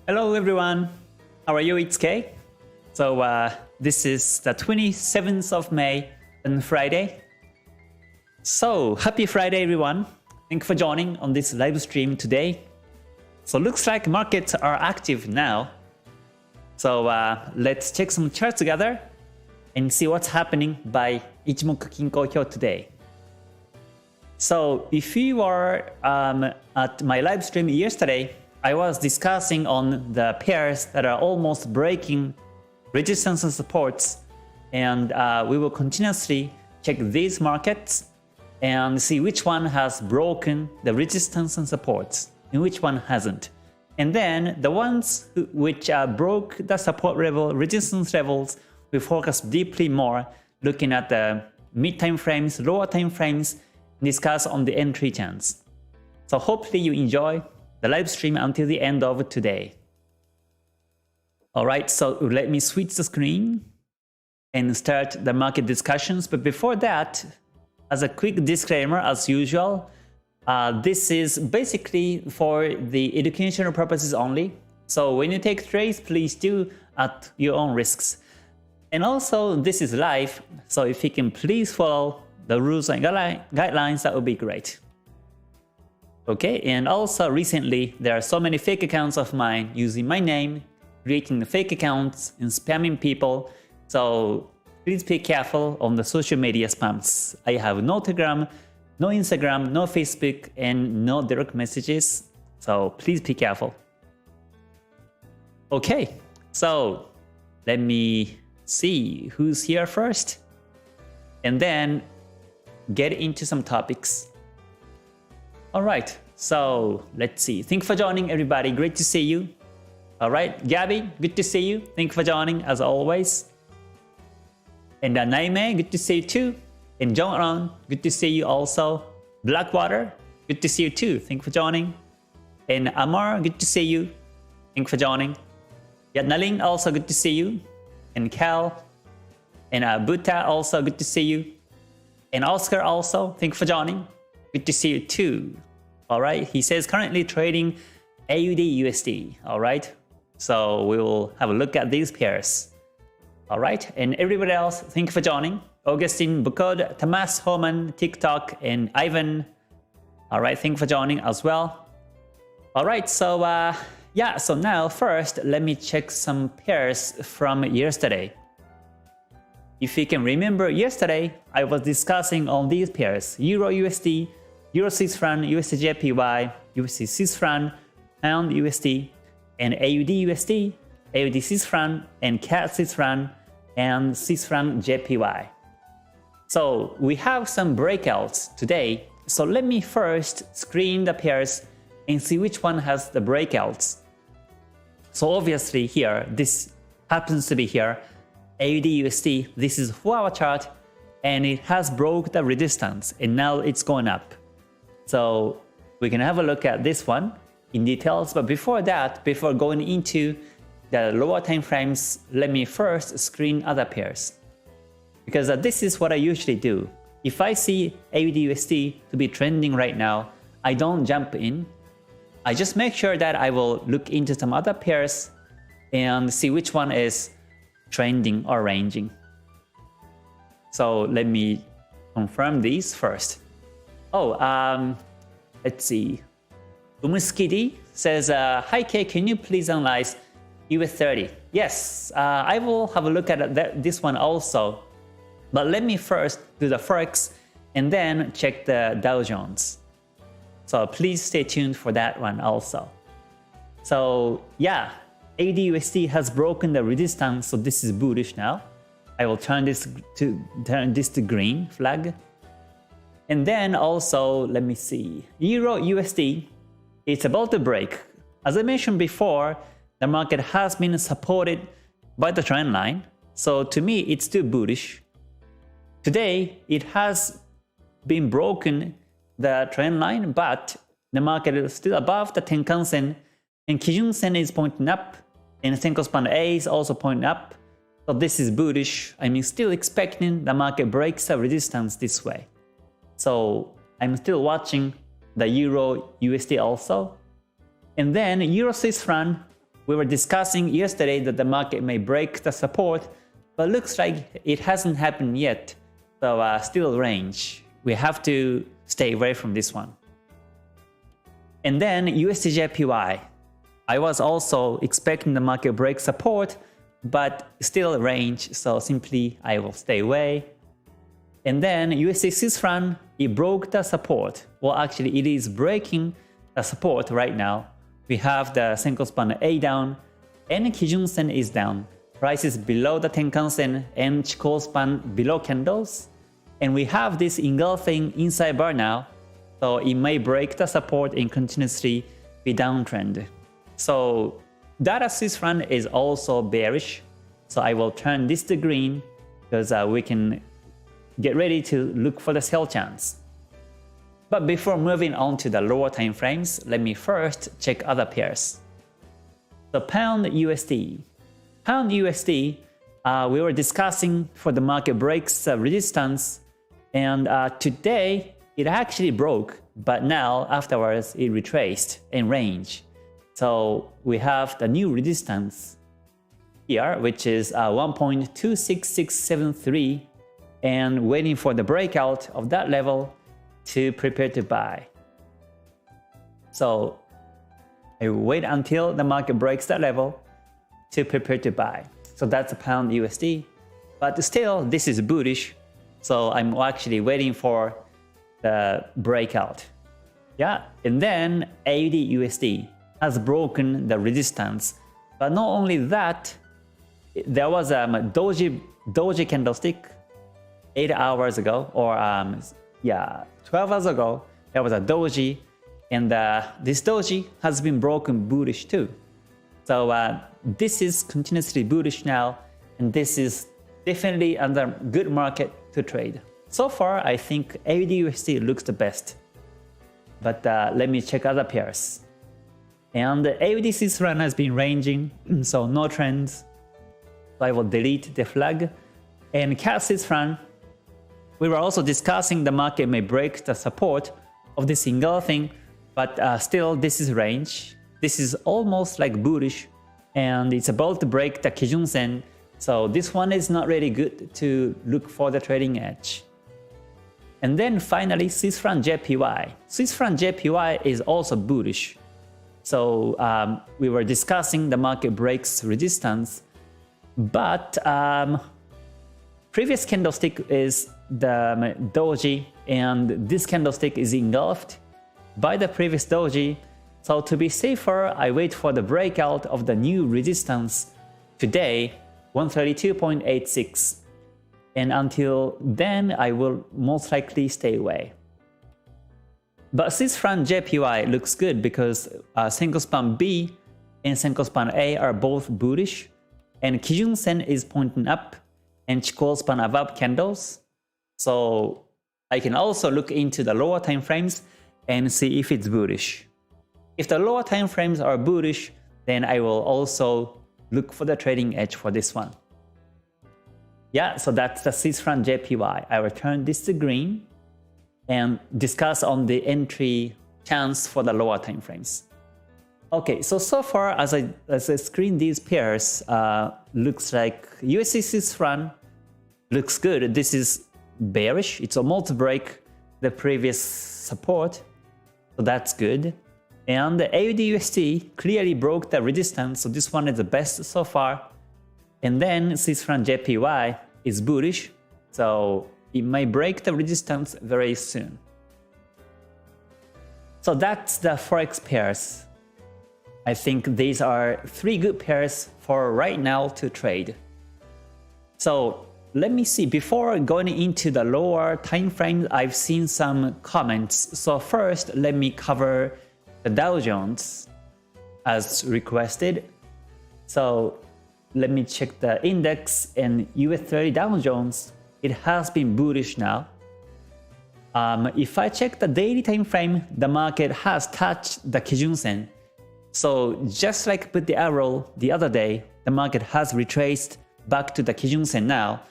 Hello everyone, how are you? It's Kei. So this is the 27th of May and Friday. So happy Friday everyone. Thank you for joining on this live stream today. So looks like markets are active now. So let's check some charts together and see what's happening by Ichimoku Kinko Hyo today. So if you are at my live stream yesterday, I was discussing on the pairs that are almost breaking resistance and supports, and we will continuously check these markets and see which one has broken the resistance and supports and which one hasn't. And then the ones which broke the support level, resistance levels, we focus deeply more, looking at the mid time frames, lower time frames, discuss on the entry chance. So hopefully you enjoy the live stream until the end of today. Alright, so let me switch the screen and start the market discussions. But before that, as a quick disclaimer, as usual, this is basically for the educational purposes only. So when you take trades, please do at your own risks. And also, this is live, so if you can please follow the rules and guidelines, that would be great. Okay, and also recently, there are so many fake accounts of mine using my name, creating the fake accounts and spamming people. So please be careful on the social media spams. I have no Telegram, no Instagram, no Facebook, and no direct messages. So please be careful. Okay, so let me see who's here first, and then get into some topics. Alright, so let's see. Thank you for joining everybody. Great to see you. Alright, Gabby, good to see you. Thank you for joining as always. And Naime, good to see you too. And Jong-ron, good to see you also. Blackwater, good to see you too. Thank you for joining. And Amar, good to see you. Thank you for joining. Yatnaling, also good to see you. And Cal. And Buta, also good to see you. And Oscar also, thank you for joining. Good to see you too. Alright, he says currently trading AUDUSD. Alright, so we will have a look at these pairs. Alright, and everybody else, thank you for joining. Augustine, Bukod, Tamas, Homan, TikTok, and Ivan. Alright, thank you for joining as well. Alright, so yeah, so now first, let me check some pairs from yesterday. If you can remember yesterday, I was discussing on these pairs, Euro USD, Euro Swiss franc, USD JPY, USD Swiss franc, Pound USD, and AUD USD, AUD Swiss franc, and CAD Swiss franc, and Swiss franc JPY. So we have some breakouts today. So let me first screen the pairs and see which one has the breakouts. So obviously here, this happens to be here, AUD USD, this is 4-hour chart, and it has broke the resistance, and now it's going up. So we can have a look at this one in details, but before that, before going into the lower time frames, let me first screen other pairs. Because this is what I usually do. If I see AUD USD to be trending right now, I don't jump in. I just make sure that I will look into some other pairs and see which one is trending or ranging. So let me confirm these first. Oh, let's see. Umuskidi says, hi Kei, can you please analyze US 30? Yes, I will have a look at this one also. But let me first do the Forex and then check the Dow Jones. So please stay tuned for that one also. So yeah, AUDUSD has broken the resistance, so this is bullish now. I will turn this to green flag. And then also, let me see, Euro USD, it's about to break. As I mentioned before, the market has been supported by the trend line. So to me, it's still bullish. Today, it has been broken the trend line, but the market is still above the Tenkan-sen, and Kijun-sen is pointing up, and Senko Span A is also pointing up. So this is bullish. I'm still expecting the market breaks the resistance this way. So I'm still watching the Euro USD also. And then Euro Swiss franc, we were discussing yesterday that the market may break the support, but looks like it hasn't happened yet. So still range. We have to stay away from this one. And then USD/JPY. I was also expecting the market break support, but still range, so simply I will stay away. And then USD Swiss franc, it broke the support. Well, actually it is breaking the support right now. We have the Senko span A down and Kijun Sen is down. Price is below the Tenkan Sen and Chikou span below candles. And we have this engulfing inside bar now. So it may break the support and continuously be downtrend. So data Swiss franc is also bearish. So I will turn this to green because we can get ready to look for the sell chance. But before moving on to the lower time frames, let me first check other pairs. So Pound USD. Pound USD, we were discussing for the market breaks resistance, and today it actually broke, but now afterwards it retraced in range. So we have the new resistance here, which is 1.26673, and waiting for the breakout of that level to prepare to buy. So I wait until the market breaks that level to prepare to buy. So that's a Pound USD. But still, this is bullish. So I'm actually waiting for the breakout. Yeah, and then AUDUSD has broken the resistance. But not only that, there was a doji candlestick 8 hours ago, or 12 hours ago. There was a doji, and this doji has been broken bullish too. So this is continuously bullish now, and this is definitely under good market to trade. So far, I think AUDUSD looks the best. But let me check other pairs. And the AUD Swiss franc has been ranging, so no trends. So I will delete the flag. And CAD Swiss franc, we were also discussing the market may break the support of this engulfing, but still this is range. This is almost like bullish, and it's about to break the Kijun Sen. So this one is not really good to look for the trading edge. And then finally, Swiss franc JPY. Swiss franc JPY is also bullish. So we were discussing the market breaks resistance, but previous candlestick is the doji, and this candlestick is engulfed by the previous doji. So to be safer, I wait for the breakout of the new resistance today, 132.86. And until then, I will most likely stay away. But Swiss franc JPY looks good because Senko span B and Senko span A are both bullish, and Kijun Sen is pointing up, and Chikou span above candles. So I can also look into the lower time frames and see if it's bullish. If the lower time frames are bullish, then I will also look for the trading edge for this one. Yeah, so that's the Swiss franc JPY. I will turn this to green and discuss on the entry chance for the lower time frames. Okay, so far as I screen these pairs, looks like USD Swiss franc looks good. This is bearish. It's almost break the previous support, so that's good. And the AUDUSD clearly broke the resistance, so this one is the best so far. And then Swiss franc JPY is bullish, so it may break the resistance very soon. So that's the Forex pairs. I think these are 3 good pairs for right now to trade. So let me see, before going into the lower time frame, I've seen some comments. So first, let me cover the Dow Jones as requested. So let me check the index, and US 30 Dow Jones, it has been bullish now. If I check the daily time frame, the market has touched the Kijun Sen. So just like with the arrow the other day, the market has retraced back to the Kijun Sen now.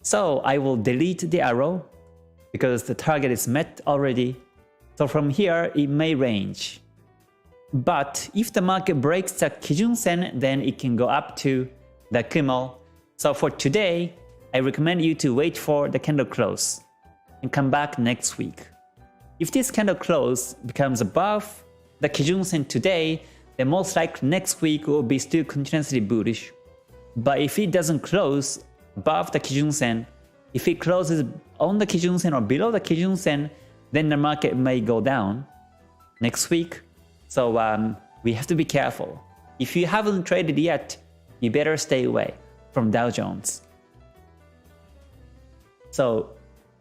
So I will delete the arrow because the target is met already. So from here, it may range. But if the market breaks the Kijun-sen, then it can go up to the Kumo. So for today, I recommend you to wait for the candle close and come back next week. If this candle close becomes above the Kijun-sen today, then most likely next week will be still continuously bullish. But if it doesn't close above the Kijun-sen, if it closes on the Kijun-sen or below the Kijun-sen, then the market may go down next week. So we have to be careful. If you haven't traded yet, you better stay away from Dow Jones. So,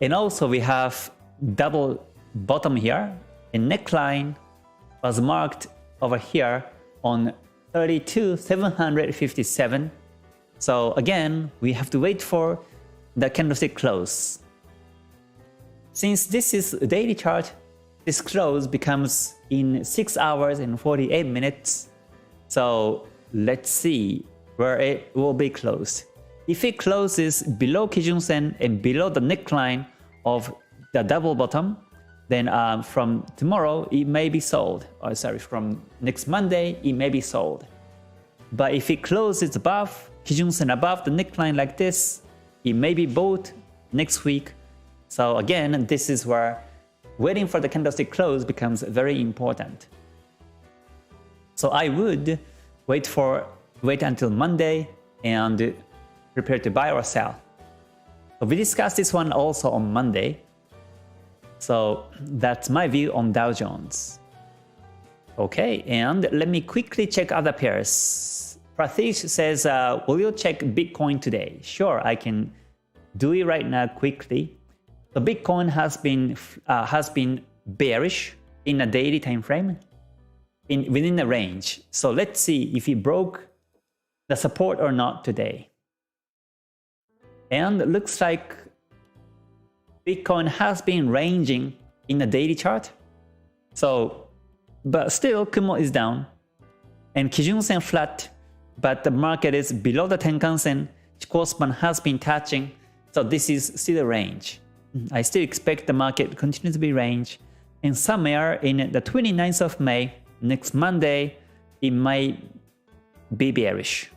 and also we have double bottom here. A neckline was marked over here on 32,757. So again, we have to wait for the candlestick close. Since this is a daily chart, this close becomes in 6 hours and 48 minutes. So let's see where it will be closed. If it closes below Kijun-sen and below the neckline of the double bottom, then from tomorrow it may be sold. Or sorry, from next Monday it may be sold. But if it closes above Kijun-sen, above the neckline like this, it may be bought next week. So again, this is where waiting for the candlestick close becomes very important. So I would wait until Monday and prepare to buy or sell. So we discussed this one also on Monday. So that's my view on Dow Jones. Okay, and let me quickly check other pairs. Pratish says, will you check Bitcoin today? Sure, I can do it right now quickly. The Bitcoin has been bearish in a daily time frame within the range. So let's see if it broke the support or not today. And it looks like Bitcoin has been ranging in the daily chart. So, but still Kumo is down and Kijun-sen flat, but the market is below the Tenkan-sen. Chikou span has been touching. So this is still a range. I still expect the market to continue to be range. And somewhere in the 29th of May, next Monday, it might be bearish.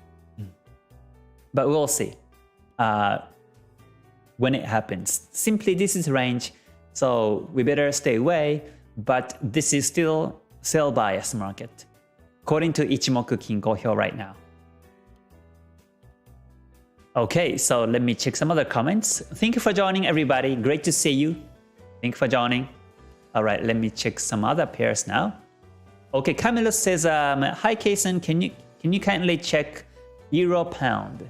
But we'll see when it happens. Simply this is range, so we better stay away. But this is still sell bias market, according to Ichimoku Kinko Hyo right now. Okay, so let me check some other comments. Thank you for joining, everybody. Great to see you. Thank you for joining. All right, let me check some other pairs now. Okay, Camilo says, hi Kason, can you kindly check Euro Pound?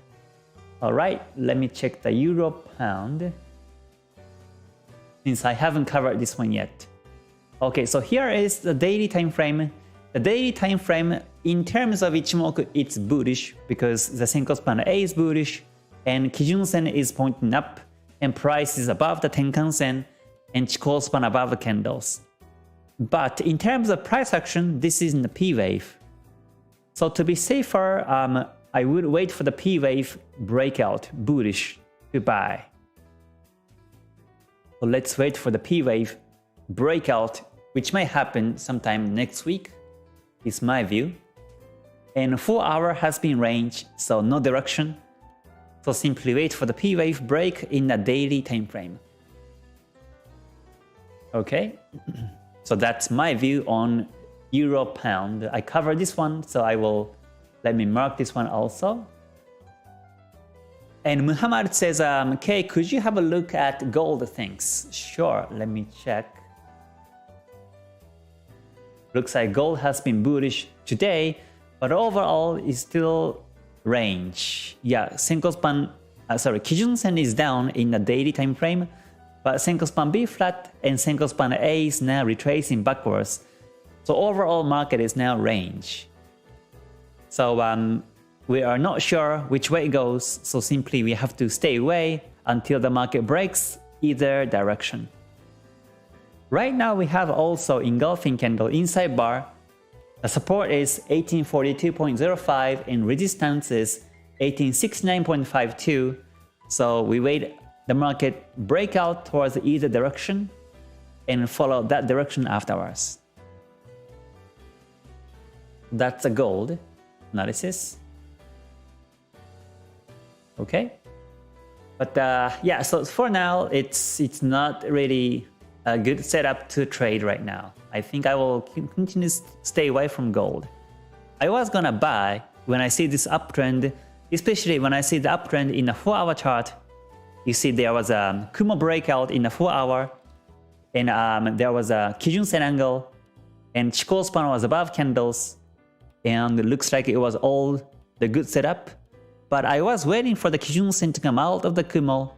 All right, let me check the Euro Pound, since I haven't covered this one yet. Okay, so here is the daily time frame. The daily time frame in terms of Ichimoku, it's bullish because the Senko span A is bullish and Kijun-sen is pointing up and price is above the Tenkan-sen and Chikou span above the candles. But in terms of price action, this is in the P wave. So to be safer, I would wait for the P wave breakout bullish to buy. So let's wait for the P wave breakout, which may happen sometime next week, is my view. And 4 hour has been range, so no direction. So simply wait for the P wave break in the daily time frame. Okay, so that's my view on Euro Pound. I covered this one, so let me mark this one also. And Muhammad says, Kay, could you have a look at gold things? Sure, let me check. Looks like gold has been bullish today, but overall is still range. Yeah, Senko span, Kijun-sen is down in the daily time frame, but Senko span B flat and Senko span A is now retracing backwards. So overall market is now range. So we are not sure which way it goes, so simply we have to stay away until the market breaks either direction. Right now we have also engulfing candle inside bar. The support is 1842.05 and resistance is 1869.52. So we wait the market breakout towards either direction and follow that direction afterwards. That's a gold analysis. Okay. But yeah, so for now, it's not really a good setup to trade right now. I think I will continue to stay away from gold. I was gonna buy when I see this uptrend, especially when I see the uptrend in a 4-hour chart. You see there was a Kumo breakout in a 4-hour, and there was a Kijun-sen angle, and Chikou span was above candles, and it looks like it was all the good setup. But I was waiting for the Kijun-sen to come out of the Kumo,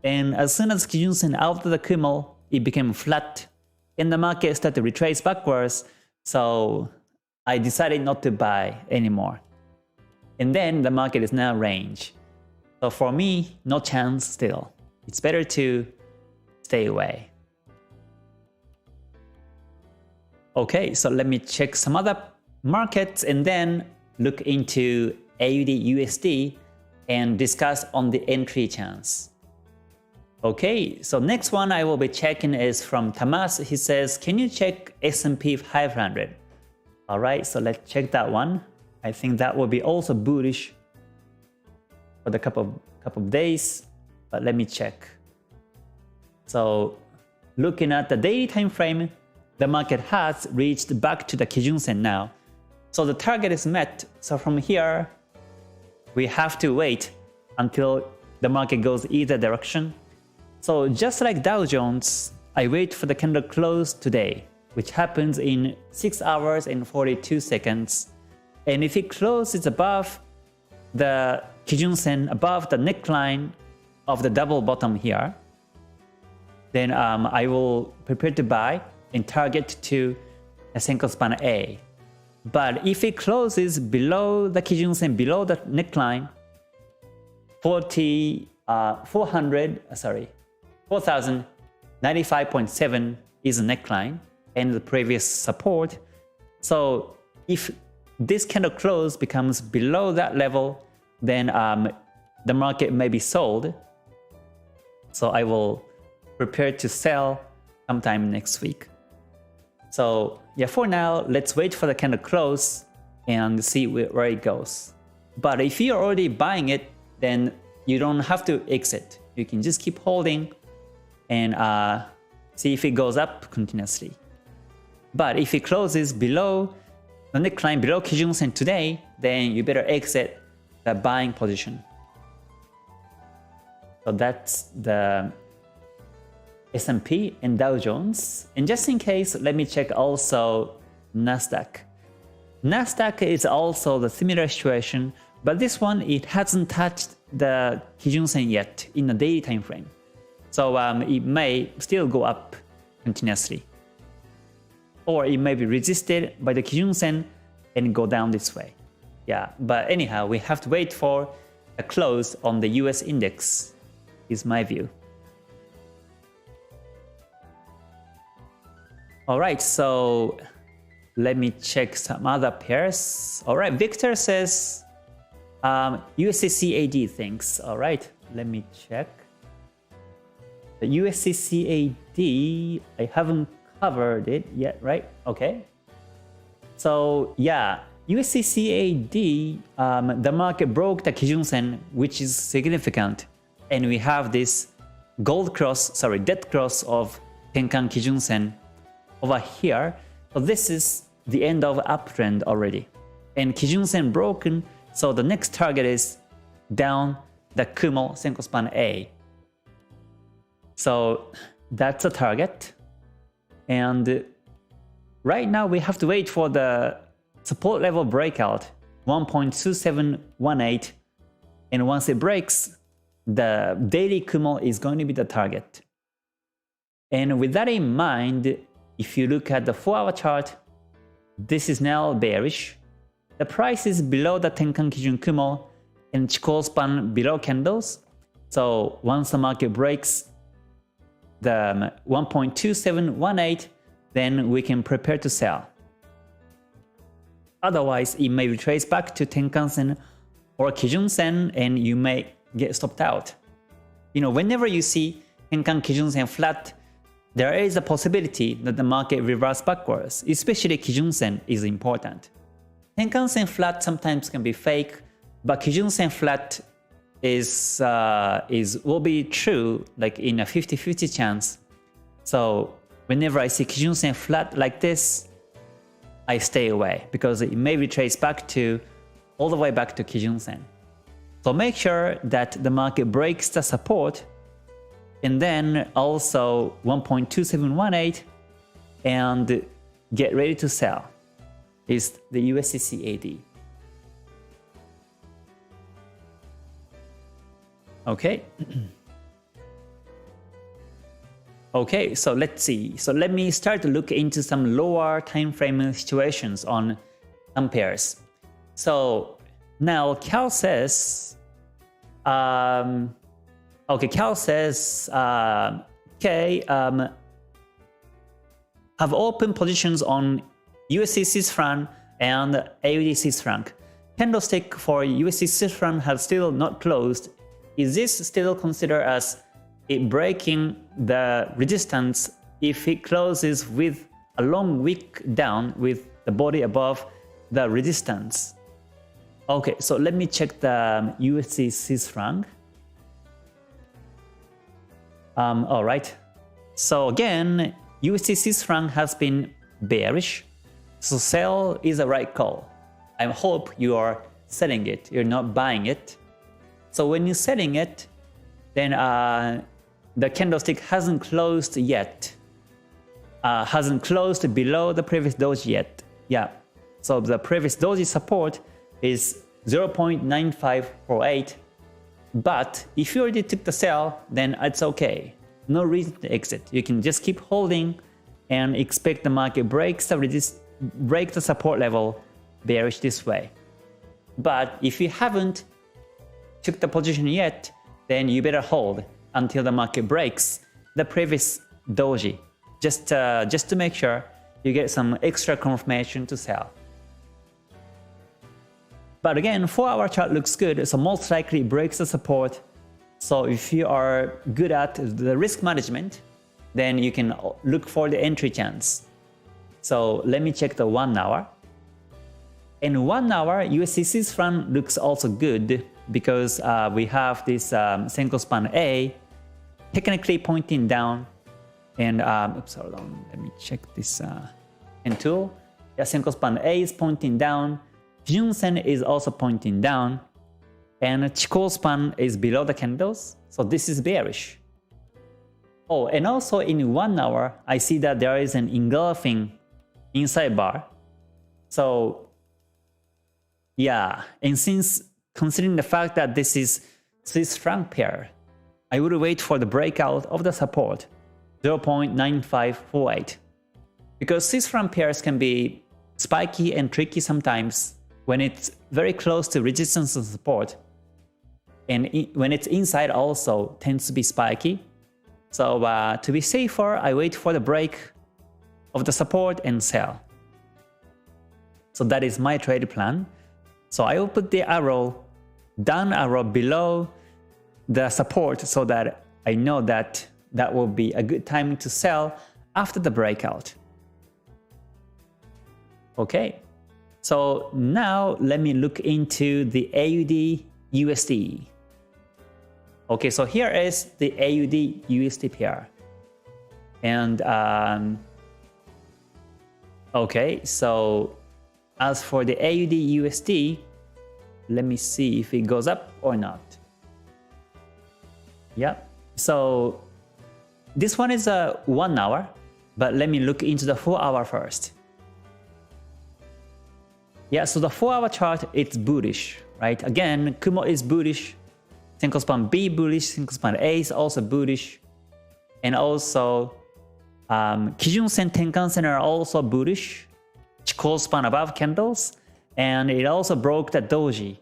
and as soon as Kijun-sen out of the Kumo, it became flat, and the market started to retrace backwards, so I decided not to buy anymore. And then the market is now range. So for me, no chance still. It's better to stay away. Okay, so let me check some other markets and then look into AUDUSD and discuss on the entry chance. Okay, so next one I will be checking is from Tamas. He says, can you check S&P 500? Alright, so let's check that one. I think that will be also bullish for the couple of days, but let me check. So looking at the daily time frame, the market has reached back to the Kijun-sen now. So the target is met. So from here, we have to wait until the market goes either direction. So just like Dow Jones, I wait for the candle close today, which happens in 6 hours and 42 seconds. And if it closes above the Kijun-sen, above the neckline of the double bottom here, then I will prepare to buy and target to a Senko span A. But if it closes below the Kijun-sen, below the neckline, 4,095.7 is the neckline and the previous support. So if this candle close becomes below that level, then the market may be sold. So I will prepare to sell sometime next week. So yeah, for now, let's wait for the candle close and see where it goes. But if you're already buying it, then you don't have to exit. You can just keep holding and see if it goes up continuously. But if it closes below the neckline, below Kijun-sen today, then you better exit the buying position. So that's the S&P and Dow Jones. And just in case, let me check also Nasdaq. Nasdaq is also the similar situation, but this one, it hasn't touched the Kijun-sen yet in the daily time frame. So it may still go up continuously. Or it may be resisted by the Kijun-sen and go down this way. Yeah, but anyhow, we have to wait for a close on the US index, is my view. Alright, so let me check some other pairs. Alright, Victor says USD-CAD thanks. Alright, let me check. The USD-CAD, I haven't covered it yet, right? Okay. So yeah, USD-CAD, the market broke the Kijun-sen, which is significant. And we have this dead cross of Tenkan Kijun-sen over here. So this is the end of uptrend already. And Kijun-sen broken, so the next target is down the Kumo Senko span A. So that's a target. And right now we have to wait for the support level breakout, 1.2718. And once it breaks, the daily Kumo is going to be the target. And with that in mind, if you look at the 4-hour chart, this is now bearish. The price is below the Tenkan Kijun Kumo and Chikou span below candles. So once the market breaks the 1.2718, then we can prepare to sell. Otherwise, it may retrace back to Tenkan-sen or Kijun-sen and you may get stopped out. You know, whenever you see Tenkan Kijun-sen flat, there is a possibility that the market reverses backwards, especially Kijun-sen is important. Tenkan-sen flat sometimes can be fake, but Kijun-sen flat will be true like in a 50-50 chance. So whenever I see Kijun-sen flat like this, I stay away because it may retrace back to all the way back to Kijun-sen. So make sure that the market breaks the support and then also 1.2718 and get ready to sell is the USD-CAD. Okay. Okay, so let's see. So let me start to look into some lower time frame situations on some pairs. So now Cal says, okay, Cal says, okay, have open positions on USD Swiss franc and AUD Swiss franc. Candlestick for USD Swiss franc has still not closed. Is this still considered as it breaking the resistance if it closes with a long wick down with the body above the resistance? Okay, so let me check the USD Swiss franc. All right. So again, USD Swiss franc has been bearish. So sell is the right call. I hope you are selling it. You're not buying it. So when you're selling it, then the candlestick hasn't closed yet. Hasn't closed below the previous doji yet. Yeah. So the previous doji support is 0.9548. But if you already took the sell, then it's okay. No reason to exit. You can just keep holding and expect the market break the support level bearish this way. But if you haven't took the position yet, then you better hold until the market breaks the previous doji, just to make sure you get some extra confirmation to sell. But again, 4-hour chart looks good, so most likely it breaks the support. So if you are good at the risk management, then you can look for the entry chance. So let me check the 1 hour. In 1 hour, USD Swiss franc looks also good because we have this Senko span A technically pointing down, and oops, hold on, let me check this pen tool. Yeah, Senko span A is pointing down, Kijun-sen is also pointing down, and Chikou span is below the candles, so this is bearish. Oh, and also in 1 hour, I see that there is an engulfing inside bar. So yeah, and since considering the fact that this is Swiss franc pair, I would wait for the breakout of the support 0.9548, because Swiss franc pairs can be spiky and tricky sometimes when it's very close to resistance and support, and when it's inside also tends to be spiky. So to be safer, I wait for the break of the support and sell. So that is my trade plan. So I will put the down arrow below the support so that I know that that will be a good time to sell after the breakout. Okay, so now let me look into the AUD-USD. Okay, so here is the AUD-USD pair. And okay, so as for the AUD-USD, let me see if it goes up or not. Yeah, so this one is a 1 hour, but let me look into the 4 hour first. Yeah, so the 4 hour chart, it's bullish, right? Again, Kumo is bullish, Senko span B bullish, Senko span A is also bullish, and also Kijun-sen, Tenkan-sen are also bullish, Chikou span above candles, and it also broke the doji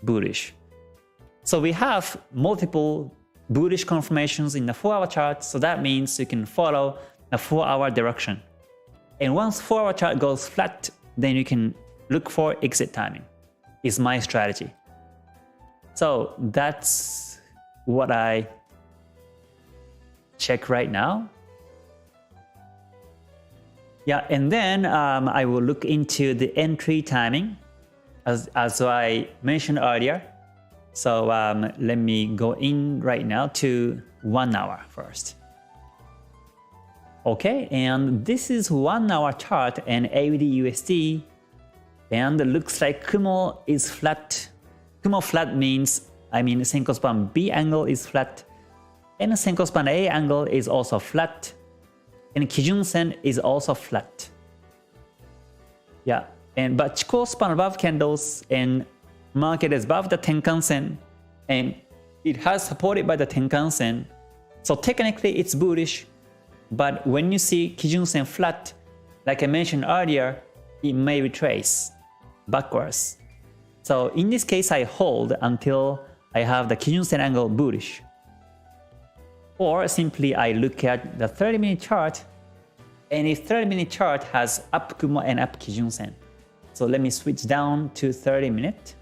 bullish. So we have multiple bullish confirmations in the 4 hour chart, so that means you can follow the 4 hour direction. And once 4 hour chart goes flat, then you can look for exit timing, is my strategy. So that's what I check right now. Yeah, and then I will look into the entry timing. as I mentioned earlier. So let me go in right now to 1 hour first. Okay, and this is 1 hour chart and AUDUSD, and it looks like Kumo is flat. Kumo flat means, Senko span B angle is flat, and Senko span A angle is also flat, and Kijun Sen is also flat. Yeah, but Chikou span above candles and market is above the Tenkan Sen, and it has supported by the Tenkan Sen. So technically it's bullish, but when you see Kijun Sen flat, like I mentioned earlier, it may retrace backwards. So in this case, I hold until I have the Kijun Sen angle bullish. Or simply I look at the 30-minute chart, and if 30-minute chart has up Kumo and up Kijun Sen. So let me switch down to 30-minute.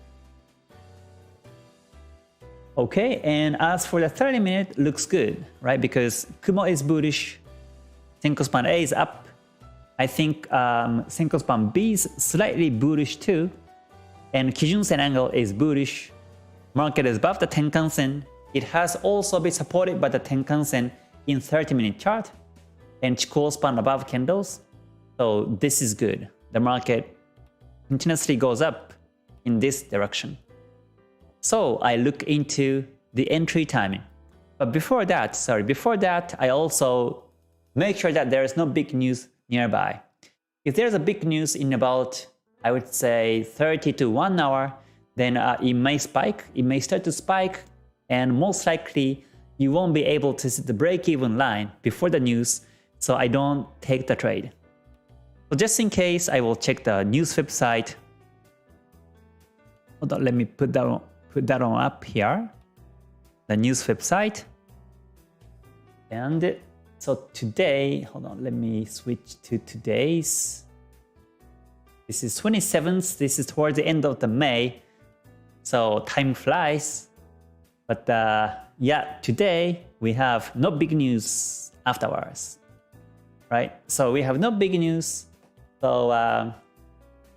Okay, and as for the 30-minute, looks good, right? Because Kumo is bullish, Senko span A is up. I think Senko span B is slightly bullish too, and Kijun Sen angle is bullish. Market is above the Tenkan Sen. It has also been supported by the Tenkan Sen in 30-minute chart, and Chikou span above candles. So this is good. The market continuously goes up in this direction. So I look into the entry timing. But before that, I also make sure that there is no big news nearby. If there's a big news in about, I would say 30 to 1 hour, then it may spike, it may start to spike, and most likely you won't be able to see the break-even line before the news, so I don't take the trade. So just in case, I will check the news website. Hold on, let me put that on up here, the news website. And so today, hold on, let me switch to today's. This is 27th, this is towards the end of the May, so time flies. But yeah, today we have no big news afterwards, right? So we have no big news, so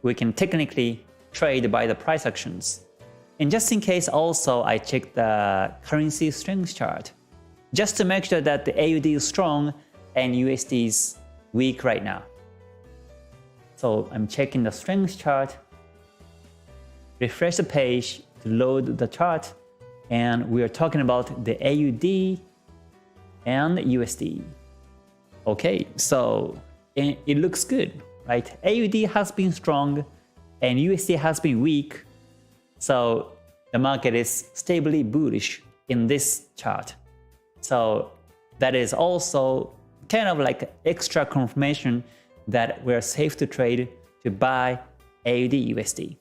we can technically trade by the price actions. And just in case also, I check the currency strength chart, just to make sure that the AUD is strong and USD is weak right now. So I'm checking the strength chart, refresh the page to load the chart, and we are talking about the AUD and USD. Okay, so it looks good, right? AUD has been strong and USD has been weak. So the market is stably bullish in this chart. So that is also kind of like extra confirmation that we're safe to trade to buy AUD USD.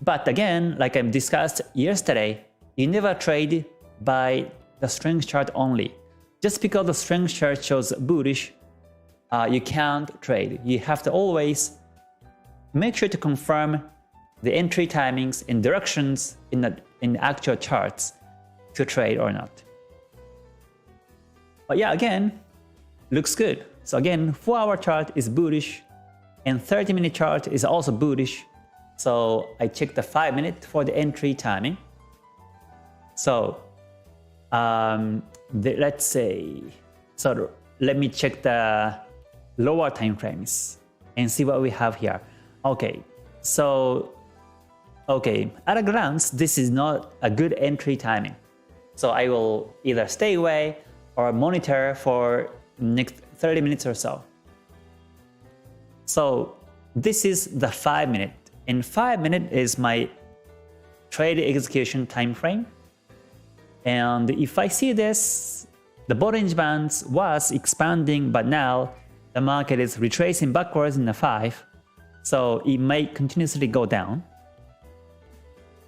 But again, like I discussed yesterday, you never trade by the strength chart only. Just because the strength chart shows bullish, you can't trade. You have to always make sure to confirm the entry timings and directions in the actual charts to trade or not. But yeah, again, looks good. So again, 4-hour chart is bullish and 30-minute chart is also bullish. So I check the 5-minute for the entry timing. So let's say, so let me check the lower time frames and see what we have here. Okay, so at a glance, this is not a good entry timing. So I will either stay away or monitor for next 30 minutes or so. So this is the 5-minute, and 5-minute is my trade execution time frame. And if I see this, the Bollinger Bands was expanding, but now the market is retracing backwards in the 5, so it may continuously go down.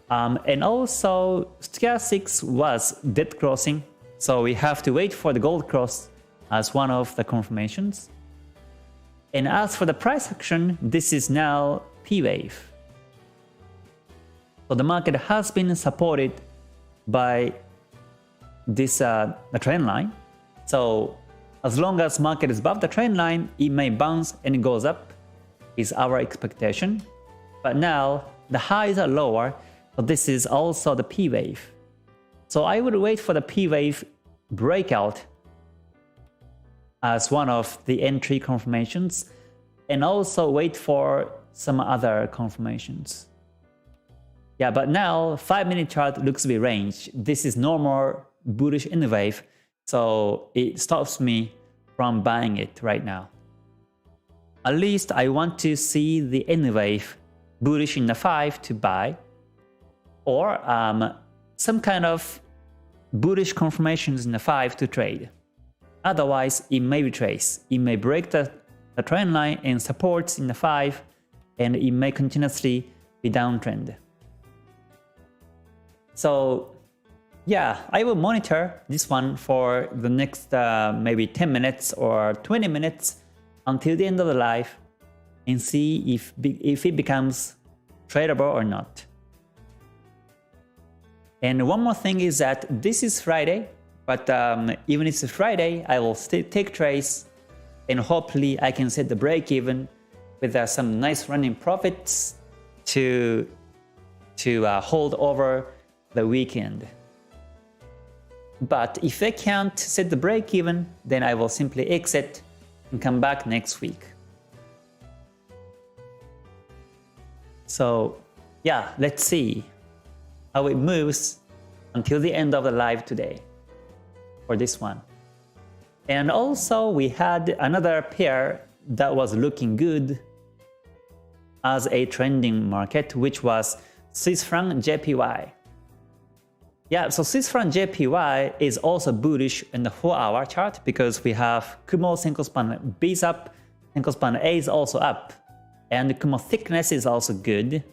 And also, stochastics was dead crossing, so we have to wait for the gold cross as one of the confirmations. And as for the price action, this is now P wave. So the market has been supported by this the trend line. So as long as market is above the trend line, it may bounce and it goes up, is our expectation. But now the highs are lower, but this is also the P wave. So I would wait for the P wave breakout as one of the entry confirmations, and also wait for some other confirmations. Yeah, but now 5-minute chart looks to be range. This is normal bullish N wave, so it stops me from buying it right now. At least I want to see the N wave bullish in the 5 to buy, or some kind of bullish confirmations in the 5 to trade. Otherwise, it may retrace. It may break the trend line and supports in the 5, and it may continuously be downtrend. So yeah, I will monitor this one for the next maybe 10 minutes or 20 minutes until the end of the live and see if it becomes tradable or not. And one more thing is that this is Friday, but even if it's Friday, I will still take trades, and hopefully I can set the break even with some nice running profits to hold over the weekend. But if I can't set the break even, then I will simply exit and come back next week. So yeah, let's see how it moves until the end of the live today for this one. And also we had another pair that was looking good as a trending market, which was Swiss franc JPY. Yeah, so Swiss franc JPY is also bullish in the 4-hour chart because we have Kumo Senko span B is up, Senko span A is also up, and Kumo thickness is also good.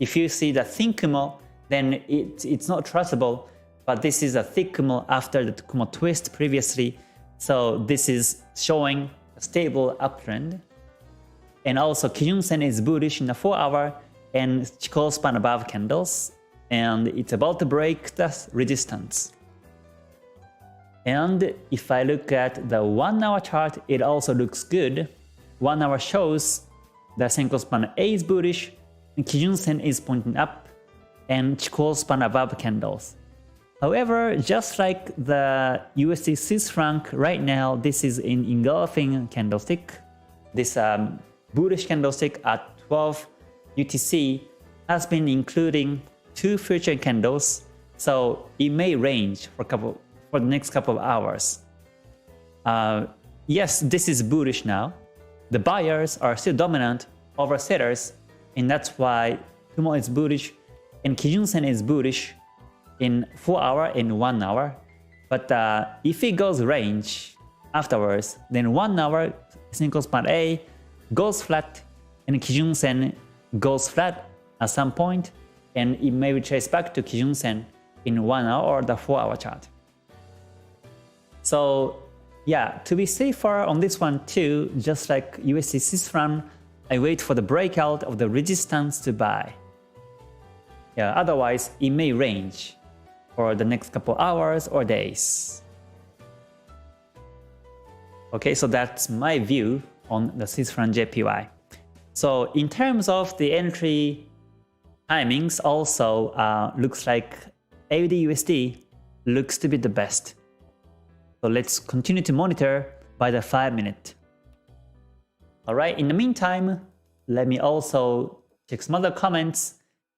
If you see the thin Kumo, then it's not trustable, but this is a thick Kumo after the Kumo twist previously, so this is showing a stable uptrend. And also Kijun-sen is bullish in the 4-hour and Chikou span above candles, and it's about to break the resistance. And if I look at the 1-hour chart, it also looks good. 1 hour shows the Senko span A is bullish, and Kijun-sen is pointing up, and Chikou span above candles. However, just like the USD Swiss franc right now, this is an engulfing candlestick. This bullish candlestick at 12 UTC has been including 2 future candles, so it may range for the next couple of hours. Yes, this is bullish now. The buyers are still dominant over sellers, and that's why Kumo is bullish and Kijun-sen is bullish in 4-hour and 1 hour. But if it goes range afterwards, then 1 hour Senko span A goes flat and Kijun-sen goes flat at some point, and it may retrace back to Kijun-sen in 1 hour or the 4-hour chart. So yeah, to be safer on this one too, just like USD Swiss franc, I wait for the breakout of the resistance to buy. Yeah, otherwise it may range for the next couple hours or days. Okay, so that's my view on the Swiss franc JPY. So in terms of the entry timings, also looks like AUDUSD looks to be the best. So let's continue to monitor by the 5-minute. Alright, in the meantime, let me also check some other comments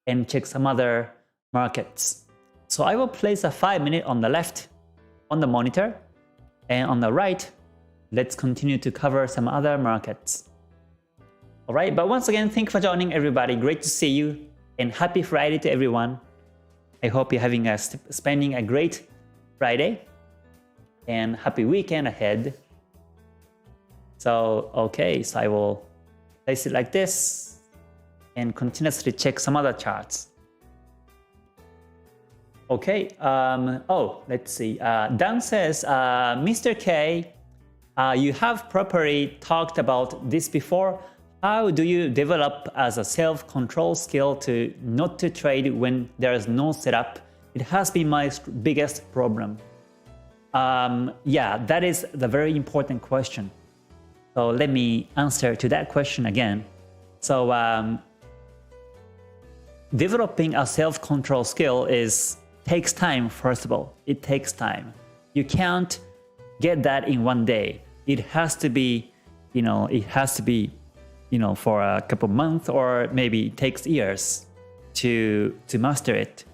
and check some other markets. So I will place a 5-minute on the left on the monitor, and on the right, let's continue to cover some other markets. Alright, but once again, thank you for joining everybody. Great to see you, and happy Friday to everyone. I hope you're spending a great Friday and happy weekend ahead. So okay, so I will place it like this and continuously check some other charts. Okay, let's see. Dan says, Mr. K, you have properly talked about this before. How do you develop as a self-control skill to not to trade when there is no setup? It has been my biggest problem. Yeah, that is the very important question. So let me answer to that question again. So developing a self-control skill takes time. First of all, it takes time. You can't get that in one day. It has to be, for a couple months, or maybe it takes years to master it.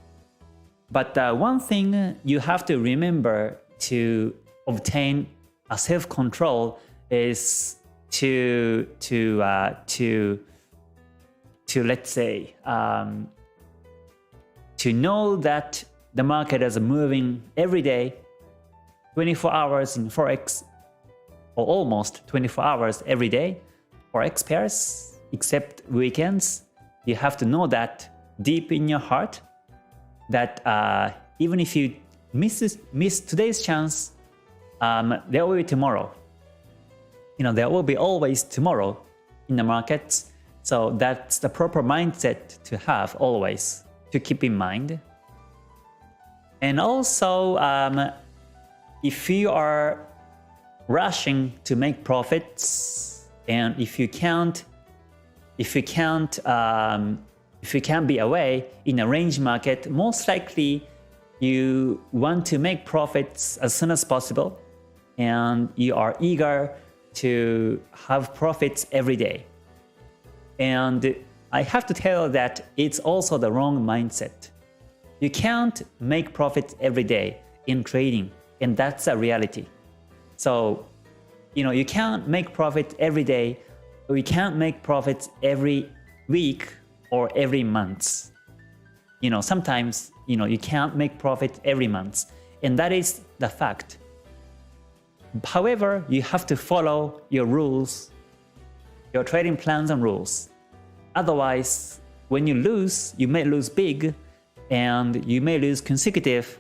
But one thing you have to remember to obtain a self-control is to let's say to know that the market is moving every day, 24 hours in Forex, or almost 24 hours every day, Forex pairs, except weekends. You have to know that deep in your heart, that even if you miss today's chance, there will be tomorrow. There will be always tomorrow in the markets. So that's the proper mindset to have always, to keep in mind. And also, if you are rushing to make profits, and if you can't be away in a range market, most likely you want to make profits as soon as possible, and you are eager to have profits every day. And I have to tell you that it's also the wrong mindset. You can't make profits every day in trading, and that's a reality. So, you can't make profit every day, or you can't make profits every week or every month. Sometimes, you can't make profit every month, and that is the fact. However, you have to follow your rules, your trading plans and rules. Otherwise, when you lose, you may lose big, and you may lose consecutive,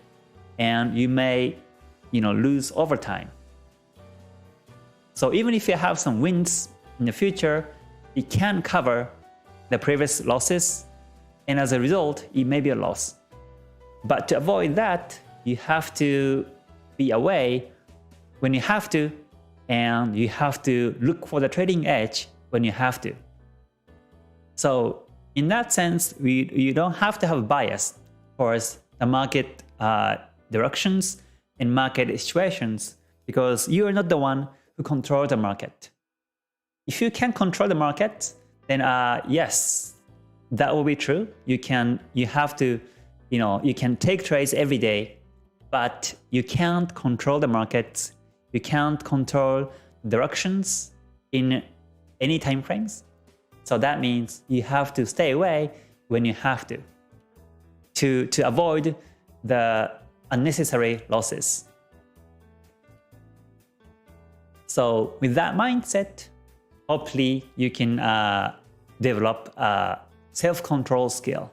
and you may, lose over time. So even if you have some wins in the future, it can cover the previous losses, and as a result, it may be a loss. But to avoid that, you have to be away when you have to, and you have to look for the trading edge when you have to. So in that sense, you don't have to have bias towards the market directions and market situations, because you are not the one who controls the market. If you can control the market, then yes, that will be true. You can take trades every day, but you can't control the markets. You can't control directions in any time frames. So that means you have to stay away when you have to avoid the unnecessary losses. So with that mindset, hopefully you can develop a self-control skill.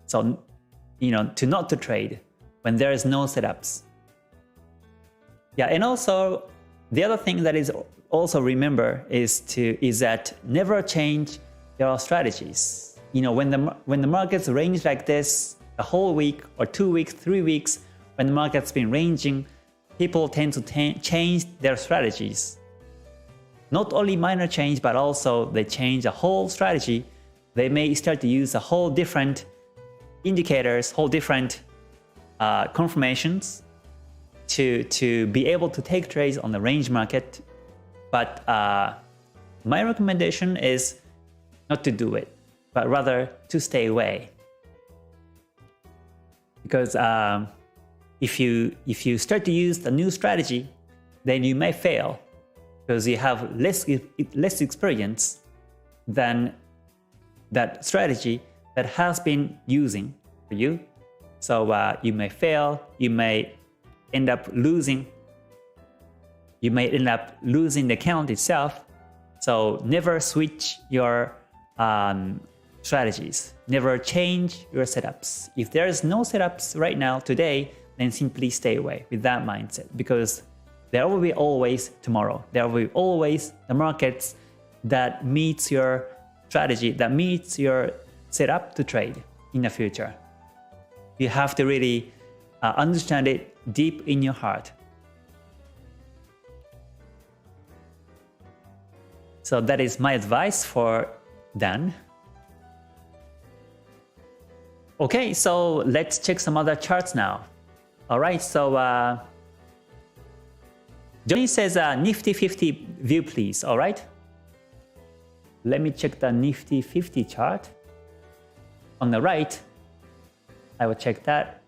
So, not to trade when there is no setups. Yeah, and also the other thing that is also remember is that never change your strategies. When the markets range like this a whole week or 2 weeks, 3 weeks, when the market's been ranging, people tend to change their strategies. Not only minor change, but also they change the whole strategy. They may start to use a whole different indicators, whole different confirmations to be able to take trades on the range market. But my recommendation is not to do it, but rather to stay away. Because if you start to use the new strategy, then you may fail because you have less experience than that strategy that has been using for you. So you may fail, you may end up losing. You may end up losing the account itself. So never switch your strategies. Never change your setups. If there is no setups right now, today, then simply stay away with that mindset, because there will be always tomorrow. There will be always the markets that meets your strategy, that meets your setup to trade in the future. You have to really understand it deep in your heart. So that is my advice for Dan. Okay, so let's check some other charts now. All right, so Johnny says Nifty 50 view, please. All right. Let me check the Nifty 50 chart. On the right, I will check that.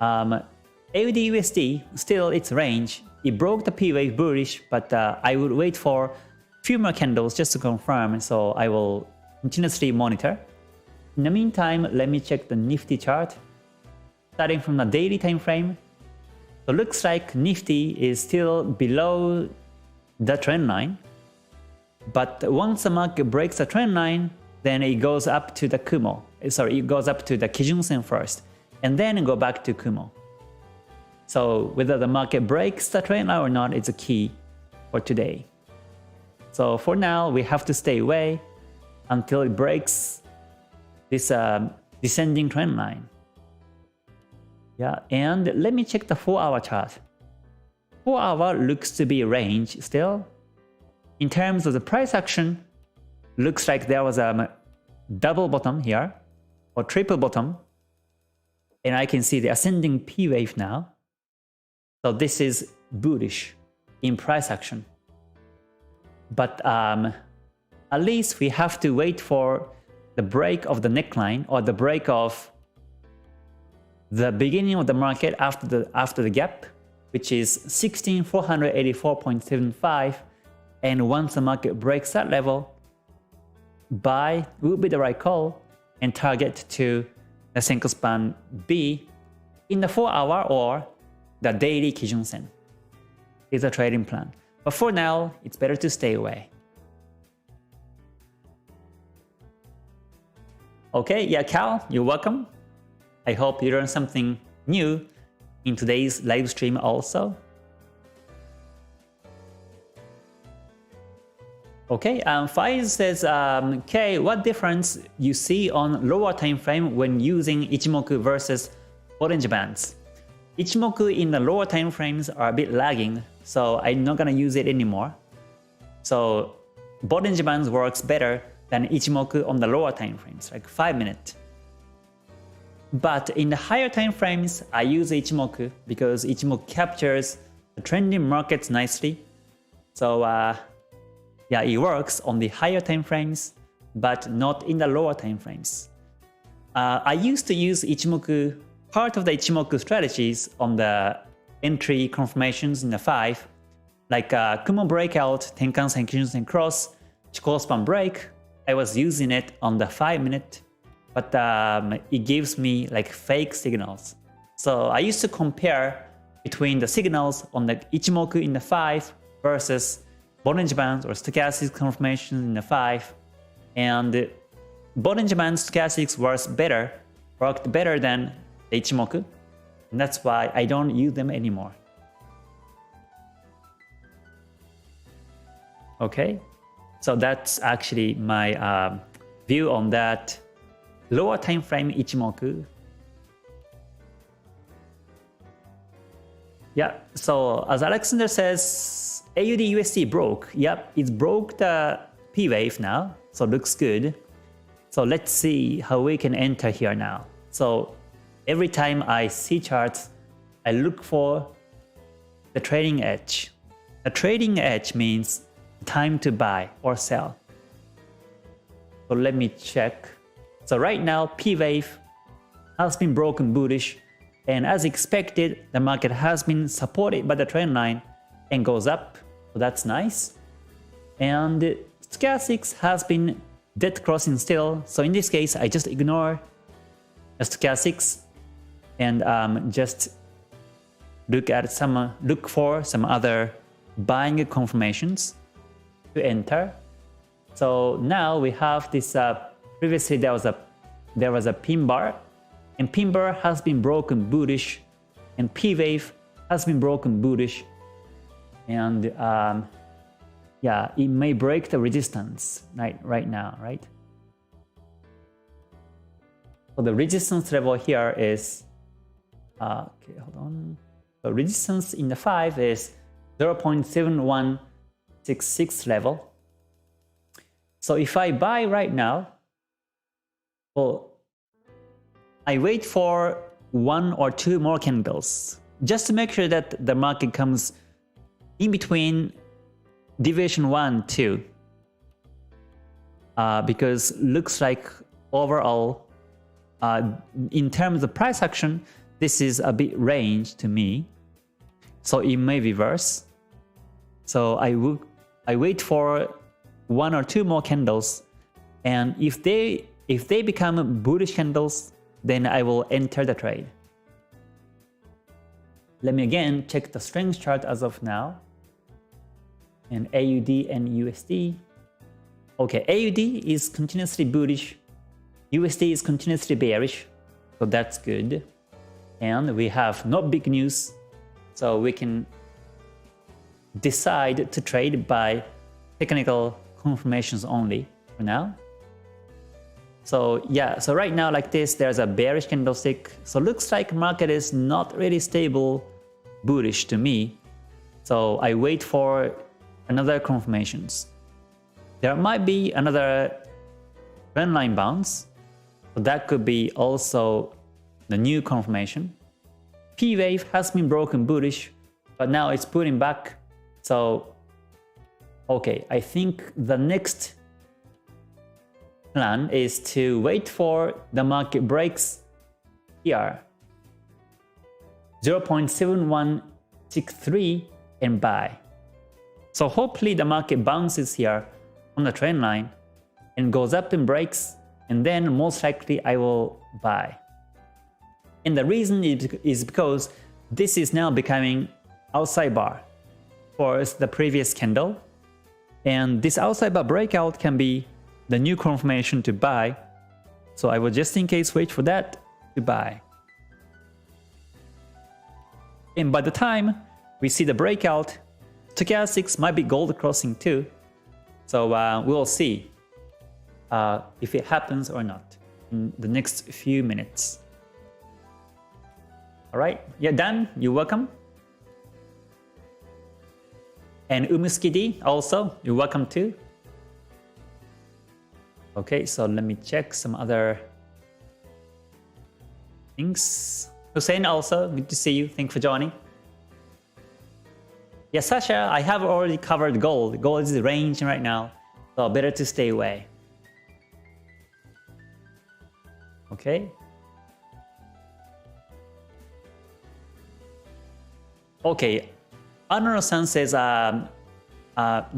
AUDUSD, still its range. It broke the P wave bullish, but I would wait for a few more candles just to confirm. So I will continuously monitor. In the meantime, let me check the Nifty chart. Starting from the daily time frame. So looks like Nifty is still below the trend line. But once the market breaks the trend line, then it goes up to the Kumo. Sorry, it goes up to the Kijun-sen first, and then go back to Kumo. So whether the market breaks the trend line or not is a key for today. So for now, we have to stay away until it breaks this descending trend line. Yeah, and let me check the 4-hour chart. 4-hour looks to be range still. In terms of the price action, looks like there was a double bottom here, or triple bottom. And I can see the ascending P wave now. So this is bullish in price action. But at least we have to wait for the break of the neckline, or the break of the beginning of the market after the gap, which is 16,484.75. And once the market breaks that level, buy would be the right call and target to the Senko span B in the 4-hour or the daily Kijun-sen is a trading plan. But for now, it's better to stay away. Okay, yeah, Cal, you're welcome. I hope you learned something new in today's live stream also. Okay, Faiz says, Kei, what difference you see on lower time frame when using Ichimoku versus Bollinger Bands? Ichimoku in the lower time frames are a bit lagging, so I'm not gonna use it anymore. So Bollinger Bands works better than Ichimoku on the lower time frames, like 5 minutes. But in the higher time frames, I use Ichimoku because Ichimoku captures the trending markets nicely. So yeah, it works on the higher time frames, but not in the lower time frames. I used to use Ichimoku, part of the Ichimoku strategies on the entry confirmations in the 5, like Kumo breakout, Tenkan-sen, Kijun-sen cross, Chikou span break. I was using it on the 5 minute, but it gives me like fake signals. So I used to compare between the signals on the Ichimoku in the 5 versus Bollinger Bands or stochastic confirmations in the 5, and Bollinger Bands stochastics worked better than the Ichimoku, and that's why I don't use them anymore. Okay, so that's actually my view on that lower time frame Ichimoku. Yeah, so as Alexander says, AUDUSD broke. Yep, it broke the P wave now, so looks good. So let's see how we can enter here now. So every time I see charts, I look for the trading edge. A trading edge means time to buy or sell. So let me check. So right now, P wave has been broken bullish, and as expected, the market has been supported by the trend line and goes up. So that's nice. And stochastics has been dead crossing still. So in this case, I just ignore the stochastics and just look for some other buying confirmations to enter. So now we have this. Previously there was a pin bar, and pin bar has been broken bullish, and P wave has been broken bullish. And yeah, it may break the resistance right now, right? So the resistance level here is, okay, hold on. The resistance in the 5 is 0.7166 level. So if I buy right now, well, I wait for 1 or 2 more candles just to make sure that the market comes in between deviation 1, 2. Because looks like overall, in terms of price action, this is a bit range to me. So it may reverse. So I wait for 1 or 2 more candles, and if they become bullish candles, then I will enter the trade. Let me again check the strength chart as of now. And AUD and USD. Okay, AUD is continuously bullish. USD is continuously bearish. So that's good. And we have no big news. So we can decide to trade by technical confirmations only for now. So yeah, so right now like this, there's a bearish candlestick. So looks like market is not really stable, bullish to me. So I wait for another confirmations. There might be another trend line bounce. So that could be also the new confirmation. P wave has been broken bullish, but now it's pulling back. So okay, I think the next plan is to wait for the market breaks here 0.7163 and buy. So hopefully the market bounces here on the trend line and goes up and breaks, and then most likely I will buy. And the reason is because this is now becoming outside bar for the previous candle, and this outside bar breakout can be the new confirmation to buy. So I will just in case wait for that to buy. And by the time we see the breakout, stochastics might be gold crossing too. So we'll see if it happens or not in the next few minutes. Alright, yeah, Dan, you're welcome. And Umuskidi also, you're welcome too. Okay, so let me check some other things. Hussein also, good to see you. Thanks for joining. Yeah, Sasha, I have already covered gold. Gold is the range right now, so better to stay away. Okay. Okay, Anoro-san says,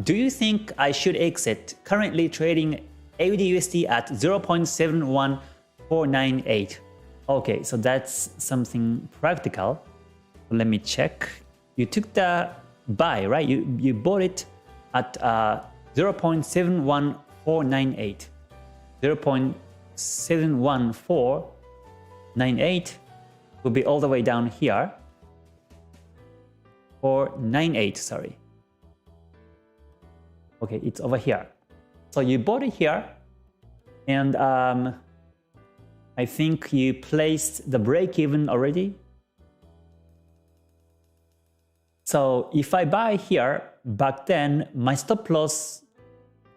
do you think I should exit? Currently trading AUDUSD at 0.71498. Okay, so that's something practical. Let me check. You took the buy, right? You bought it at 0.71498. 0.71498 will be all the way down here. Or 98, sorry. Okay, it's over here. So you bought it here, and I think you placed the break-even already. So if I buy here, back then my stop loss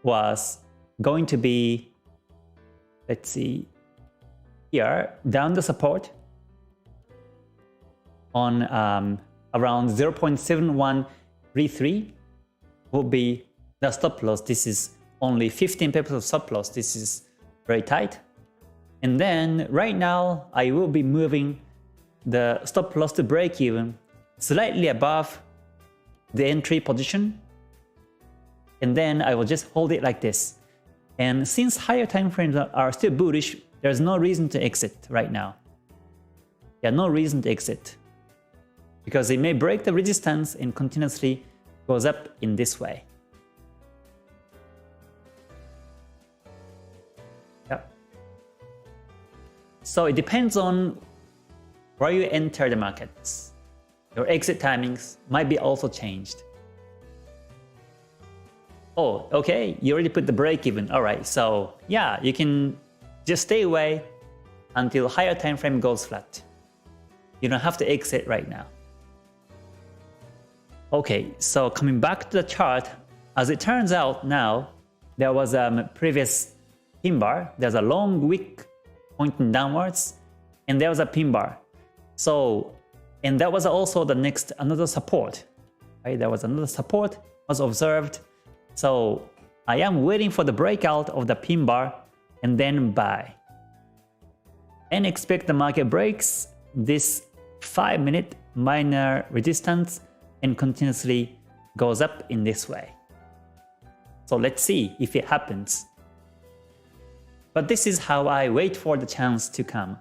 was going to be, let's see, here, down the support on around 0.7133 will be the stop loss. This is only 15 pips of stop loss. This is very tight. And then right now I will be moving the stop loss to break even slightly above the entry position. And then I will just hold it like this. And since higher time frames are still bullish, there's no reason to exit right now. Yeah, no reason to exit. Because it may break the resistance and continuously goes up in this way. So it depends on where you enter the markets. Your exit timings might be also changed. Oh, okay, you already put the break even. Alright, so yeah, you can just stay away until higher time frame goes flat. You don't have to exit right now. Okay, so coming back to the chart, as it turns out now, there was a previous pin bar. There's a long wick pointing downwards, and there was a pin bar. So, and that was also the next another support. Right? There was another support was observed. So I am waiting for the breakout of the pin bar and then buy. And expect the market breaks this 5-minute minor resistance and continuously goes up in this way. So let's see if it happens. But this is how I wait for the chance to come.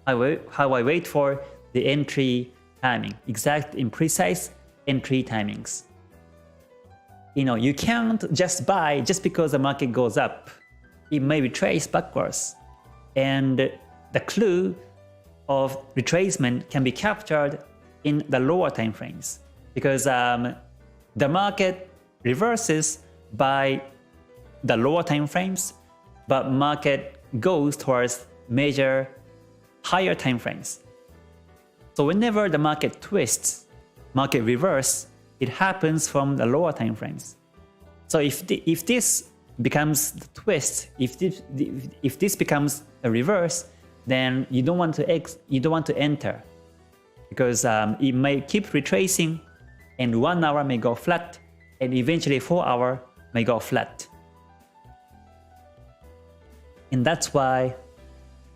How I wait for the entry timing, exact and precise entry timings. You know, you can't just buy just because the market goes up. It may retrace backwards. And the clue of retracement can be captured in the lower time frames because the market reverses by the lower time frames, but market goes towards major higher time frames. So whenever the market twists, market reverse, it happens from the lower time frames. So if this becomes the twist, if this becomes a reverse, then you don't want to enter because it may keep retracing, and 1 hour may go flat, and eventually 4 hour may go flat. And that's why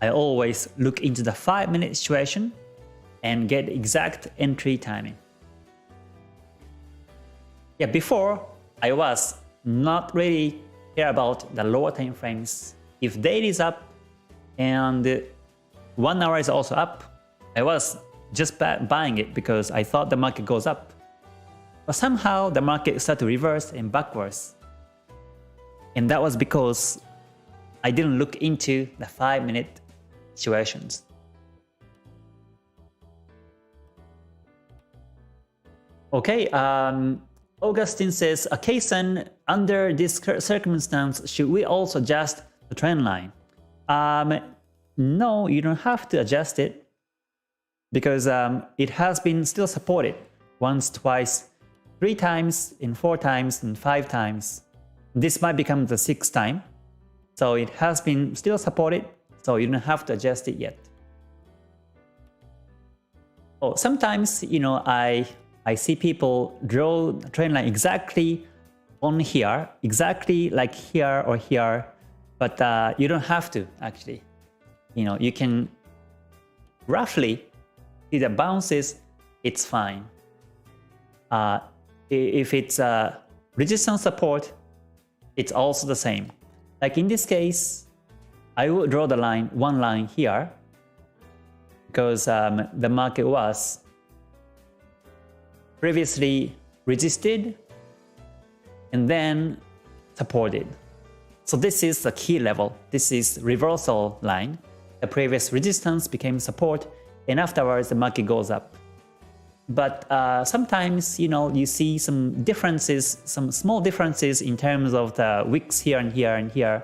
I always look into the 5-minute situation and get exact entry timing. Yeah, before I was not really care about the lower time frames. If daily is up and 1 hour is also up, I was just buying it because I thought the market goes up. But somehow the market started to reverse and backwards. And that was because I didn't look into the 5-minute situations. Okay, Augustine says, Kason, under this circumstance, should we also adjust the trend line? No, you don't have to adjust it because it has been still supported once, twice, 3 times, and 4 times, and 5 times. This might become the 6th time. So it has been still supported, so you don't have to adjust it yet. Oh, sometimes, you know, I see people draw the trend line exactly on here, exactly like here or here, but you don't have to actually. You know, you can roughly see the bounces, it's fine. If it's resistance support, it's also the same. Like in this case, I will draw the line, one line here, because the market was previously resisted and then supported. So this is the key level. This is reversal line. The previous resistance became support, and afterwards the market goes up. But sometimes, you know, you see some differences, some small differences in terms of the wicks here and here and here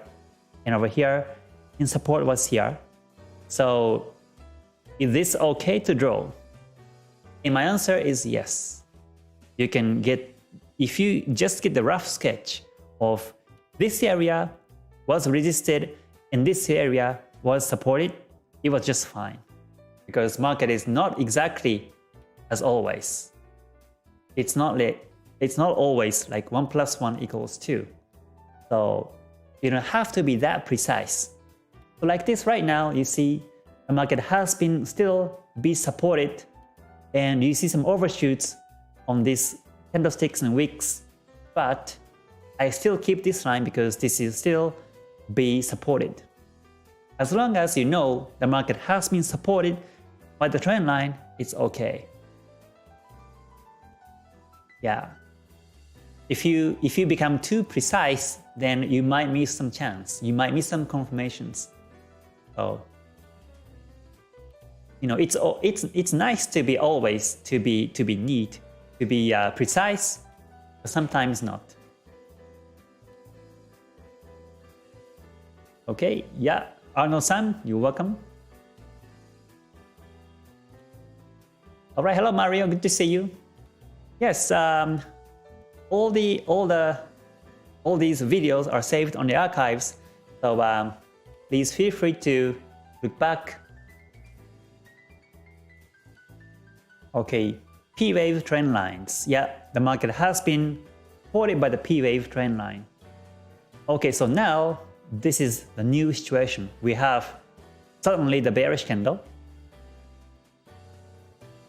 and over here, and support was here. So is this okay to draw? And my answer is yes. You can get, if you just get the rough sketch of this area was resisted and this area was supported, it was just fine. Because market is not exactly as always. It's not always like 1 + 1 = 2. So you don't have to be that precise. So like this right now, you see the market has been still be supported, and you see some overshoots on these candlesticks and wicks, but I still keep this line because this is still be supported. As long as you know the market has been supported by the trend line, it's okay. Yeah. If you become too precise, then you might miss some chance. You might miss some confirmations. So, you know, it's nice to be always to be neat, to be precise, but sometimes not. Okay, yeah, Arnold-san, you're welcome. All right, hello Mario, good to see you. Yes, all these videos are saved on the archives, so please feel free to look back Okay, P-wave trend lines. Yeah, the market has been supported by the P-wave trend line. Okay, so now this is the new situation. We have suddenly the bearish candle.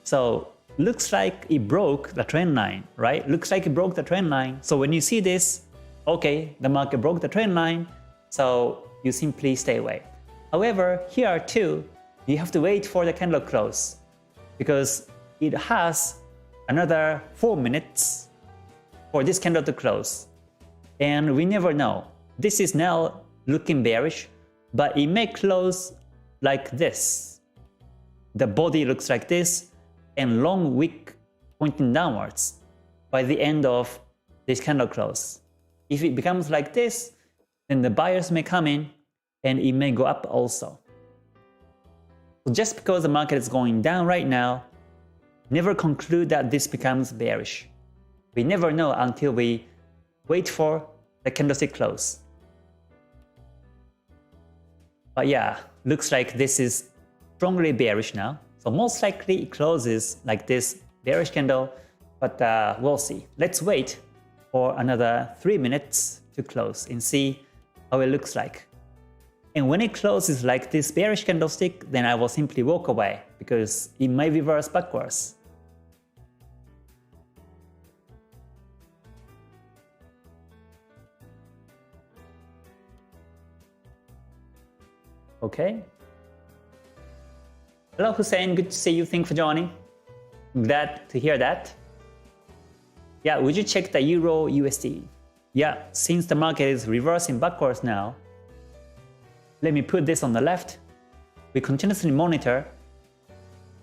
So looks like it broke the trend line, right? Looks like it broke the trend line. So when you see this, okay, the market broke the trend line, so you simply stay away. However, here too, you have to wait for the candle close because it has another 4 minutes for this candle to close. And we never know. This is now looking bearish, but it may close like this. The body looks like this and long wick pointing downwards by the end of this candle close. If it becomes like this, then the buyers may come in and it may go up also. So just because the market is going down right now, never conclude that this becomes bearish. We never know until we wait for the candlestick close. But yeah, looks like this is strongly bearish now. So most likely it closes like this bearish candle, but we'll see. Let's wait for another 3 minutes to close and see how it looks like. And when it closes like this bearish candlestick, then I will simply walk away because it may reverse backwards. Okay. Hello Hussein, good to see you. Thanks for joining. Glad to hear that. Yeah, would you check the Euro USD? Yeah, since the market is reversing backwards now, let me put this on the left. We continuously monitor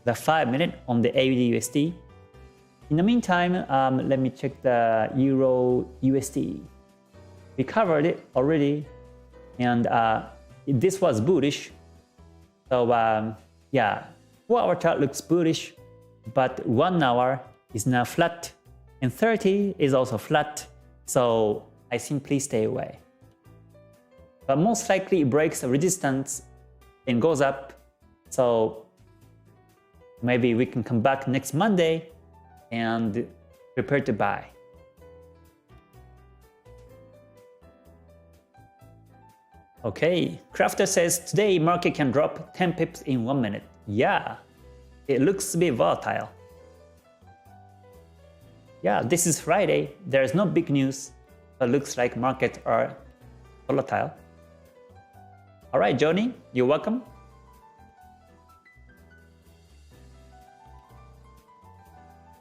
the 5-minute on the AUDUSD. In the meantime, let me check the Euro USD. We covered it already, and this was bullish. So yeah, 4-hour chart looks bullish, but 1 hour is now flat, and 30 is also flat. So I simply stay away. But most likely it breaks the resistance and goes up. So maybe we can come back next Monday and prepare to buy. Okay, Crafter says today market can drop 10 pips in 1 minute. Yeah, it looks to be volatile. Yeah, this is Friday. There is no big news, but looks like markets are volatile. All right, Johnny, you're welcome.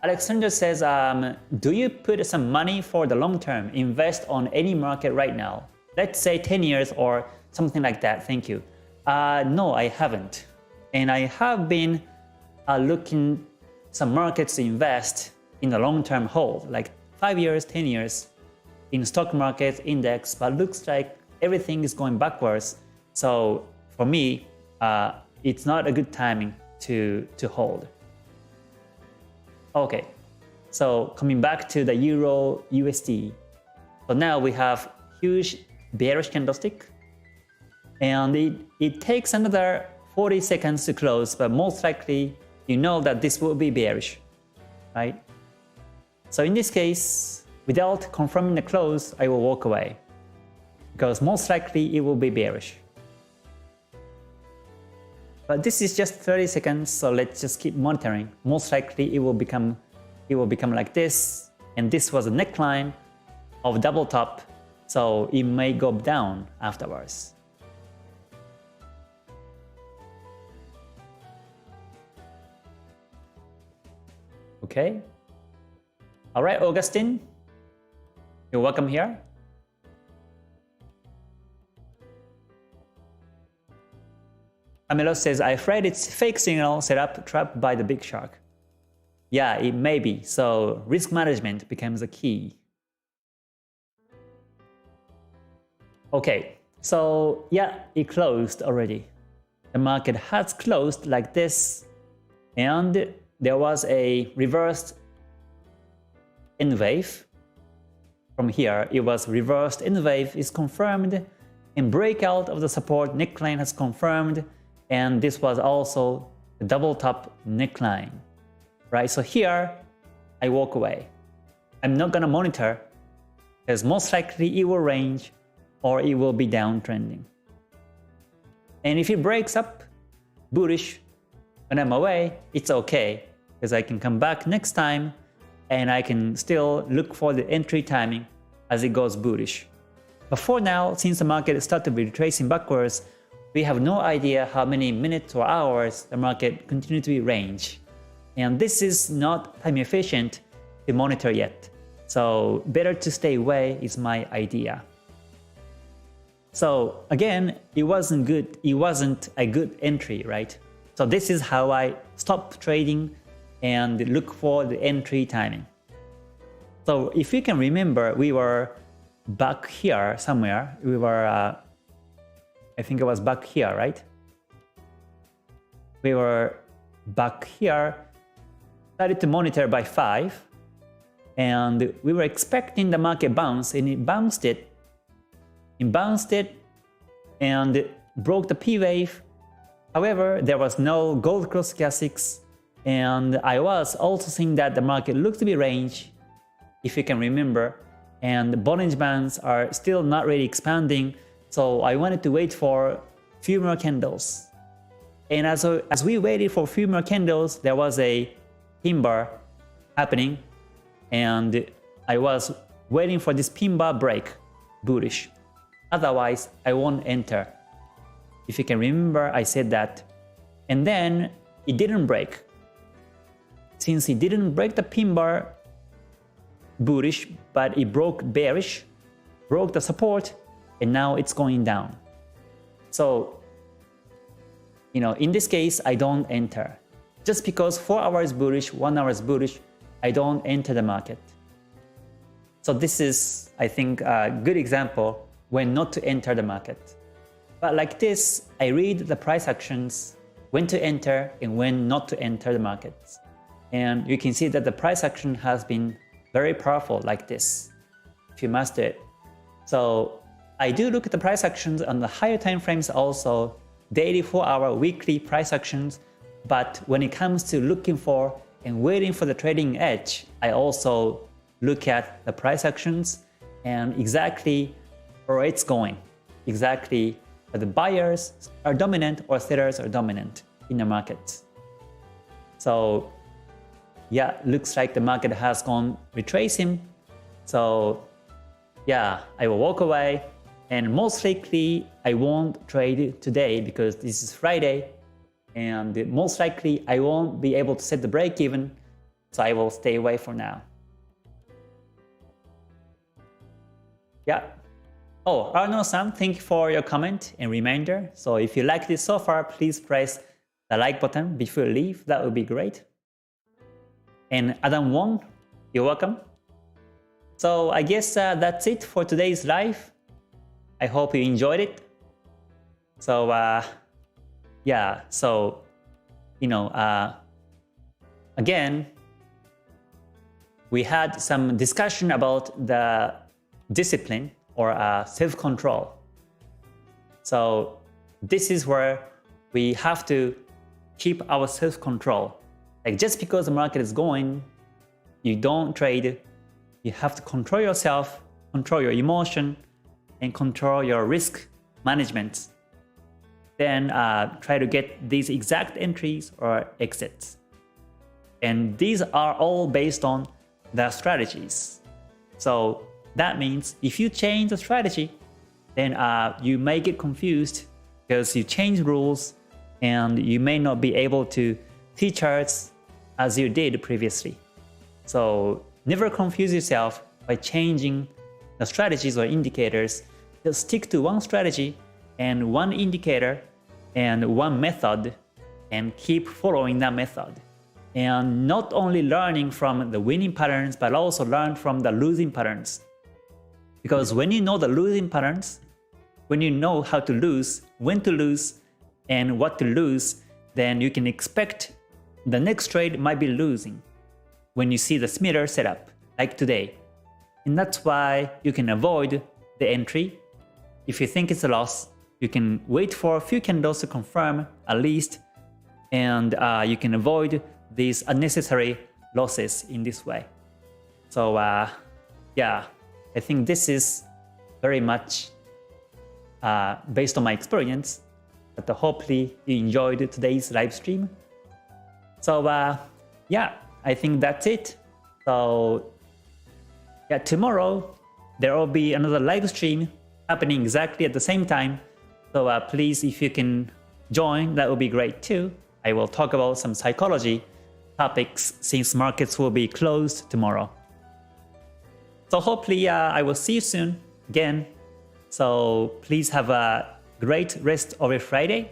Alexander says, do you put some money for the long term, invest on any market right now? Let's say 10 years or something like that. Thank you. No, I haven't. And I have been looking some markets to invest in the long-term hold, like 5 years, 10 years in stock market index, but looks like everything is going backwards. So for me, it's not a good timing to hold. Okay, so coming back to the Euro USD. So now we have huge bearish candlestick, and it takes another 40 seconds to close, but most likely you know that this will be bearish, right? So in this case, without confirming the close, I will walk away because most likely it will be bearish. But this is just 30 seconds, so let's just keep monitoring. Most likely it will become like this, and this was a neckline of double top, so it may go down afterwards. Okay. All right, Augustine, you're welcome here. Amelo says, I'm afraid it's fake signal set up trapped by the big shark. Yeah, it may be. So risk management becomes a key. Okay, so yeah, it closed already. The market has closed like this, and there was a reversed N wave. From here, it was reversed N wave is confirmed, and breakout of the support neckline has confirmed, and this was also the double top neckline. right? So here, I walk away. I'm not gonna monitor because most likely it will range or it will be downtrending. And if it breaks up bullish when I'm away, it's okay because I can come back next time and I can still look for the entry timing as it goes bullish. But for now, since the market started retracing backwards, we have no idea how many minutes or hours the market continues to be range. And this is not time efficient to monitor yet. So better to stay away is my idea. So again, it wasn't good. It wasn't a good entry, right? So this is how I stop trading and look for the entry timing. So if you can remember, we were back here somewhere. We were, I think it was back here, right? We were back here, started to monitor by 5, and we were expecting the market bounce, and it bounced it. It bounced it and broke the P wave. However, there was no gold cross stochastics, and I was also seeing that the market looks to be range, if you can remember, and the Bollinger bands are still not really expanding, so I wanted to wait for a few more candles. And as we waited for a few more candles, there was a pin bar happening, and I was waiting for this pin bar break, bullish. Otherwise, I won't enter. If you can remember, I said that. And then it didn't break. Since it didn't break the pin bar bullish, but it broke bearish, broke the support, and now it's going down. So, in this case, I don't enter. Just because 4 hours bullish, 1 hour is bullish, I don't enter the market. So this is, I think, a good example when not to enter the market. But like this, I read the price actions, when to enter and when not to enter the markets. And you can see that the price action has been very powerful like this, if you master it. So I do look at the price actions on the higher time frames also, daily, 4 hour, weekly price actions. But when it comes to looking for and waiting for the trading edge, I also look at the price actions and exactly where it's going, exactly where the buyers are dominant or sellers are dominant in the market. So yeah, looks like the market has gone retracing. So yeah, I will walk away, and most likely I won't trade today because this is Friday, and most likely I won't be able to set the break even, so I will stay away for now. Yeah. Oh, Arno-san, thank you for your comment and reminder. So if you like this so far, please press the like button before you leave. That would be great. And Adam Wong, you're welcome. So I guess that's it for today's live. I hope you enjoyed it. So yeah, so again, we had some discussion about the discipline or self-control. So this is where we have to keep our self-control. Like just because the market is going, you don't trade. You have to control yourself, control your emotion, and control your risk management. Then try to get these exact entries or exits. And these are all based on the strategies. So that means if you change the strategy, then you may get confused because you change rules and you may not be able to see charts as you did previously. So never confuse yourself by changing the strategies or indicators. Just stick to one strategy and one indicator and one method and keep following that method. And not only learning from the winning patterns, but also learn from the losing patterns. Because when you know the losing patterns, when you know how to lose, when to lose, and what to lose, then you can expect the next trade might be losing when you see the similar setup, like today. And that's why you can avoid the entry. If you think it's a loss, you can wait for a few candles to confirm at least, and you can avoid these unnecessary losses in this way. So yeah, I think this is very much based on my experience, but hopefully you enjoyed today's live stream. So yeah, I think that's it. So yeah, tomorrow there will be another live stream happening exactly at the same time. So please, if you can join, that would be great too. I will talk about some psychology topics since markets will be closed tomorrow. So hopefully I will see you soon again. So please have a great rest of your Friday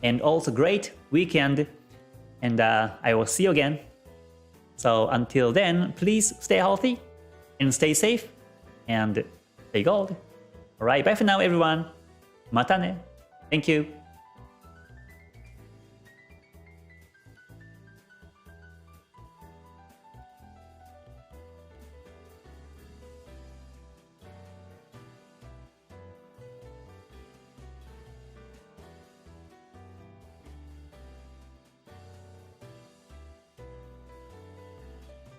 and also great weekend. And I will see you again. So until then, please stay healthy and stay safe and stay gold. Alright, bye for now everyone. Mata ne. Thank you.